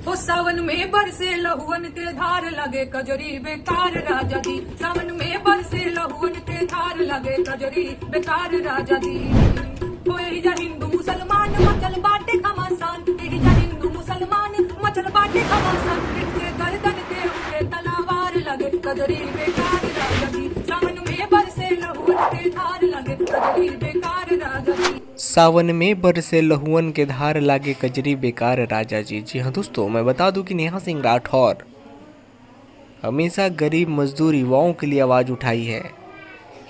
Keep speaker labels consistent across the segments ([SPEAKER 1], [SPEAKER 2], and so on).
[SPEAKER 1] ओ सावन में बरसे लहुअन के धार लगे कजरी बेकार राजा जी। सावन में बरसे लहुअन के धार लगे कजरी बेकार राजा जी। ओ यही जा हिंदू मुसलमान मचल बाटे घमासान, यही जा हिंदू मुसलमान मचल बाटे घमासान। इनके गर्दन के उनके तलवार लगे कजरी बेकार राजा जी। सावन में बरसे लहुअन के धार लगे कजरी बेकार राजा जी।
[SPEAKER 2] सावन में बरसे लहुअन के धार लागे कजरी बेकार राजा जी। जी हाँ दोस्तों, मैं बता दूं कि नेहा सिंह राठौर हमेशा गरीब मजदूर युवाओं के लिए आवाज़ उठाई है,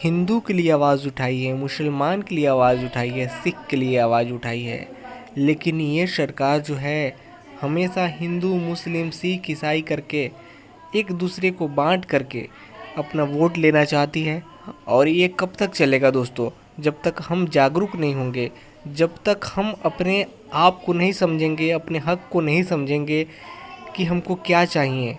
[SPEAKER 2] हिंदू के लिए आवाज़ उठाई है, मुसलमान के लिए आवाज़ उठाई है, सिख के लिए आवाज़ उठाई है। लेकिन ये सरकार जो है हमेशा हिंदू मुस्लिम सिख ईसाई करके एक दूसरे को बांट करके अपना वोट लेना चाहती है। और ये कब तक चलेगा दोस्तों? जब तक हम जागरूक नहीं होंगे, जब तक हम अपने आप को नहीं समझेंगे, अपने हक को नहीं समझेंगे कि हमको क्या चाहिए।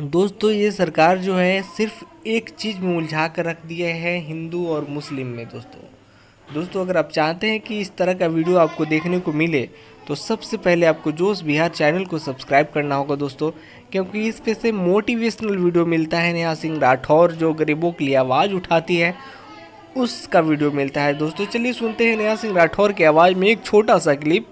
[SPEAKER 2] दोस्तों ये सरकार जो है सिर्फ एक चीज़ में उलझा कर रख दिया है, हिंदू और मुस्लिम में। दोस्तों अगर आप चाहते हैं कि इस तरह का वीडियो आपको देखने को मिले तो सबसे पहले आपको जोश बिहार चैनल को सब्सक्राइब करना होगा दोस्तों, क्योंकि इस पे से मोटिवेशनल वीडियो मिलता है। नेहा सिंह राठौर जो गरीबों के लिए आवाज़ उठाती है उसका वीडियो मिलता है। दोस्तों चलिए सुनते हैं नेहा सिंह राठौर की आवाज़ में एक छोटा सा क्लिप,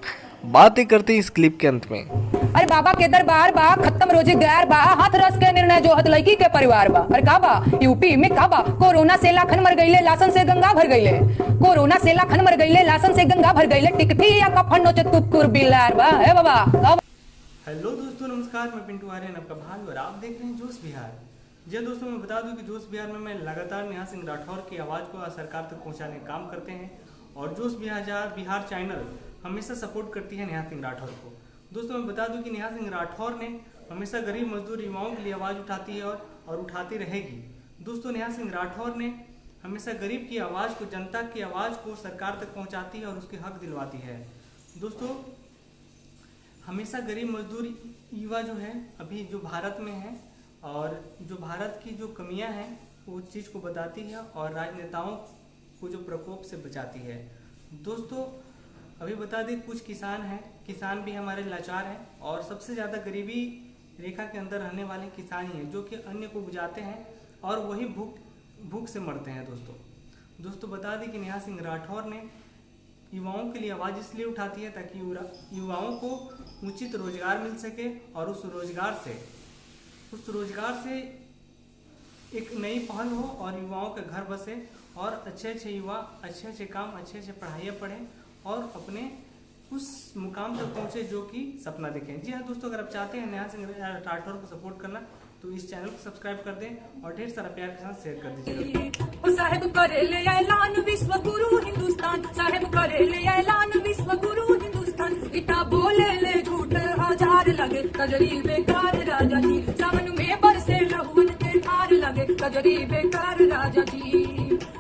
[SPEAKER 2] बातें करते हैं इस क्लिप के अंत में।
[SPEAKER 3] अरे बाबा के दरबार बा, खत्म रोजगार बा, हाथ रस के निर्णय जो हत लड़की के परिवार बा। अरे का बा यूपी में का बा, कोरोना से लाखन मर गईले, लासन से गंगा भर गईले। कोरोना से लाखन मर गईले, लासन से गंगा भर गईले। टिकठी या कफन नोचत कुकुर बिलार बा। हे बाबा
[SPEAKER 2] हेलो दोस्तों नमस्कार, मैं पिंटू आर्यन आपका भाई और आप देख रहे हैं जोश बिहार। जी दोस्तों मैं बता दूं कि जोश बिहार में मैं लगातार नेहा सिंह राठौर की आवाज़ को सरकार तक पहुंचाने का काम करते हैं और जोश बिहार चैनल हमेशा सपोर्ट करती है नेहा सिंह राठौर को। दोस्तों मैं बता दूं कि नेहा सिंह राठौर ने हमेशा गरीब मजदूर युवाओं के लिए आवाज़ उठाती है और उठाती रहेगी। दोस्तों नेहा सिंह राठौर ने हमेशा गरीब की आवाज़ को, जनता की आवाज़ को सरकार तक पहुँचाती है और उसके हक दिलवाती है। दोस्तों हमेशा गरीब मजदूर युवा जो है अभी जो भारत में है और जो भारत की जो कमियां हैं वो चीज़ को बताती है और राजनेताओं को जो प्रकोप से बचाती है। दोस्तों अभी बता दें कुछ किसान हैं, किसान भी हमारे लाचार हैं और सबसे ज़्यादा गरीबी रेखा के अंदर रहने वाले किसान ही हैं जो कि अन्य को बुझाते हैं और वही भूख से मरते हैं। दोस्तों बता दें कि नेहा सिंह राठौर ने युवाओं के लिए आवाज़ इसलिए उठाती है ताकि युवाओं को उचित रोजगार मिल सके और उस रोजगार से एक नई पहल हो और युवाओं के घर बसे और अच्छे युवा अच्छे काम, अच्छे पढ़ाइयाँ पढ़ें और अपने उस मुकाम तक पहुँचे जो कि सपना देखें। जी हाँ दोस्तों, अगर आप चाहते हैं नेहा सिंह राठौर को सपोर्ट करना तो इस चैनल को सब्सक्राइब कर दें और ढेर सारा प्यार के साथ शेयर कर दीजिएगा।
[SPEAKER 1] साहेब करेले ऐलान विश्व गुरु हिंदुस्तान, साहेब करेले ऐलान विश्व गुरु हिंदुस्तान। इतना बोले ले झूठ हजार लगे कजरी बेकार राजा जी। सावन में बरसे लहुअन के धार लगे कजरी बेकार राजा जी।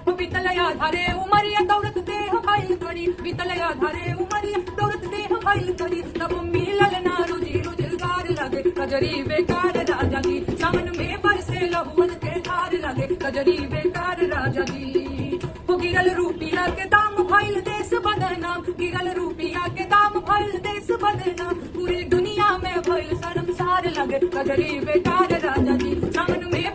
[SPEAKER 1] बीतलया धारे उमरिया दौड़त देह भइल करी, बीतलया धारे उमरिया दौड़त देह भइल करी। तब मिलल ना रोजी रोजगार लगे कजरी बेकार राजा जी। सावन में बरसे लहुअन के धार लगे कजरी बेकार राजा जी। वो गिरल रुपया के दाम भइल देश बदनाम, गिरल रुपया के दाम भइल देश बदनाम। पूरी दुनिया में भइल शर्मसार लगे कजरी बेकार राजा जी। सावन में